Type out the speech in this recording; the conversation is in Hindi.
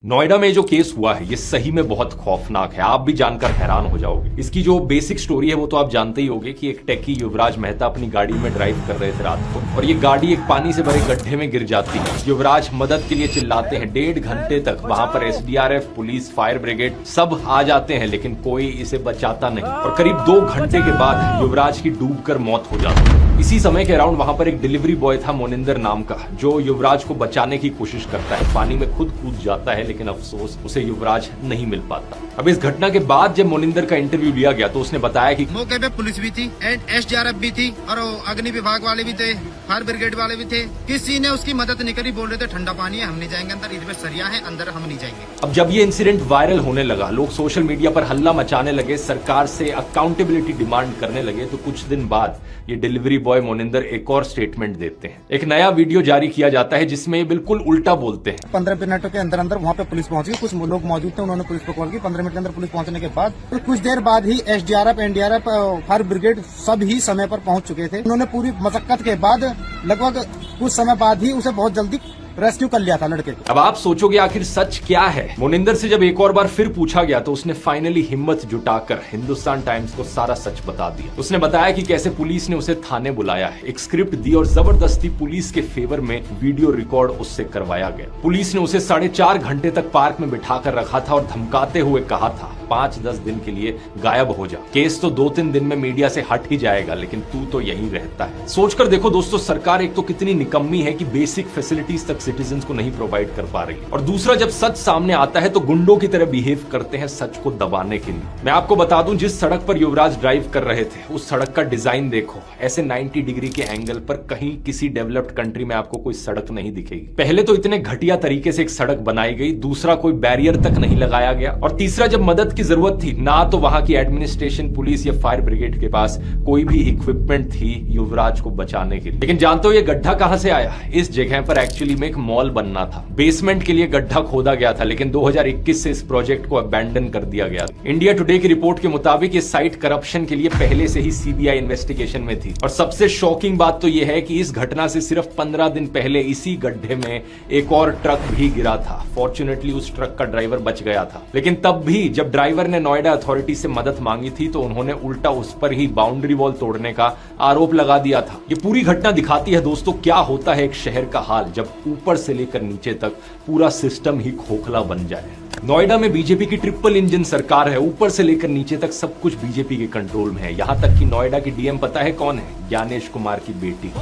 नोएडा में जो केस हुआ है ये सही में बहुत खौफनाक है। आप भी जानकर हैरान हो जाओगे। इसकी जो बेसिक स्टोरी है वो तो आप जानते ही होंगे कि एक टेकी युवराज मेहता अपनी गाड़ी में ड्राइव कर रहे थे रात को और ये गाड़ी एक पानी से भरे गड्ढे में गिर जाती है। युवराज मदद के लिए चिल्लाते हैं। 1.5 घंटे तक वहां पर एसडीआरएफ, पुलिस, फायर ब्रिगेड सब आ जाते हैं लेकिन कोई इसे बचाता नहीं और करीब 2 घंटे के बाद युवराज की डूबकर मौत हो जाती है। इसी समय के अराउंड वहां पर एक डिलीवरी बॉय था मोनिंदर नाम का, जो युवराज को बचाने की कोशिश करता है। पानी में खुद कूद जाता है लेकिन अफसोस उसे युवराज नहीं मिल पाता। अब इस घटना के बाद जब मोनिंदर का इंटरव्यू लिया गया तो उसने बताया कि मौके पे पुलिस भी थी, एसडीआरएफ भी थी और अग्नि विभाग वाले भी थे, फायर ब्रिगेड वाले भी थे। किसी ने उसकी मदद नहीं करी। बोल रहे थे ठंडा पानी है, हम नहीं जाएंगे अंदर, इसमें सरिया है, अंदर हम नहीं जाएंगे। अब जब ये इंसिडेंट वायरल होने लगा, लोग सोशल मीडिया पर हल्ला मचाने लगे, सरकार से अकाउंटेबिलिटी डिमांड करने लगे, तो कुछ दिन बाद ये डिलीवरी बॉय मोनिंदर एक और स्टेटमेंट देते हैं। एक नया वीडियो जारी किया जाता है जिसमें ये बिल्कुल उल्टा बोलते हैं। 15 मिनटों के अंदर वहाँ पे पुलिस पहुंच गई। कुछ लोग मौजूद थे, उन्होंने पुलिस को कॉल की। 15 मिनट के अंदर पुलिस पहुंचने के बाद कुछ देर बाद ही एसडीआरएफ, एनडीआरएफ, फायर ब्रिगेड सब ही समय पर पहुंच चुके थे। उन्होंने पूरी मशक्कत के बाद लगभग कुछ समय बाद ही उसे बहुत जल्दी रेस्क्यू कर लिया था लड़के को। अब आप सोचोगे आखिर सच क्या है। मोनिंदर से जब एक और बार फिर पूछा गया तो उसने फाइनली हिम्मत जुटाकर हिंदुस्तान टाइम्स को सारा सच बता दिया। उसने बताया कि कैसे पुलिस ने उसे थाने बुलाया है, एक स्क्रिप्ट दी और जबरदस्ती पुलिस के फेवर में वीडियो रिकॉर्ड उससे करवाया गया। पुलिस ने उसे 4.5 घंटे तक पार्क में बिठाकर रखा था और धमकाते हुए कहा था 5-10 दिन के लिए गायब हो जा, केस तो 2-3 दिन में मीडिया से हट ही जाएगा लेकिन तू तो यहीं रहता है। सोचकर देखो दोस्तों, सरकार एक तो कितनी निकम्मी है कि बेसिक फैसिलिटीज तक सिटीजन को नहीं प्रोवाइड कर पा रही है, और दूसरा जब सच सामने आता है तो गुंडों की तरह बिहेव करते हैं सच को दबाने के लिए। मैं आपको बता दूं, जिस सड़क पर युवराज ड्राइव कर रहे थे उस सड़क का डिजाइन देखो। ऐसे 90 डिग्री के एंगल पर कहीं किसी डेवलप्ड कंट्री में आपको कोई सड़क नहीं दिखेगी। पहले तो इतने घटिया तरीके से एक सड़क बनाई गई, दूसरा कोई बैरियर तक नहीं लगाया गया, और तीसरा जब मदद की जरूरत थी ना तो वहां की एडमिनिस्ट्रेशन, पुलिस या फायर ब्रिगेड के पास कोई भी इक्विपमेंट थी युवराज को बचाने के लिए। लेकिन जानते हो ये गड्ढा कहां से आया? इस जगह पर एक्चुअली में एक मॉल बनना था। बेसमेंट के लिए गड्ढा खोदा गया था लेकिन 2021 से इस प्रोजेक्ट को अबैंडन कर दिया गया। इंडिया टुडे की रिपोर्ट के मुताबिक ये साइट करप्शन के लिए पहले से ही सीबीआई इन्वेस्टिगेशन में थी। और सबसे शॉकिंग बात तो यह है कि इस घटना से सिर्फ 15 दिन पहले इसी गड्ढे में एक और ट्रक भी गिरा था। फॉर्चुनेटली उस ट्रक का ड्राइवर बच गया था, लेकिन तब भी जब ड्राइवर ने नोएडा अथॉरिटी से मदद मांगी थी तो उन्होंने उल्टा उस पर ही बाउंड्री वॉल तोड़ने का आरोप लगा दिया था। ये पूरी घटना दिखाती है दोस्तों क्या होता है एक शहर का हाल जब ऊपर से लेकर नीचे तक पूरा सिस्टम ही खोखला बन जाए। नोएडा में बीजेपी की ट्रिपल इंजन सरकार है, ऊपर से लेकर नीचे तक सब कुछ बीजेपी के कंट्रोल में है। यहां तक कि नोएडा की डीएम पता है कौन है? ज्ञानेश कुमार की बेटी।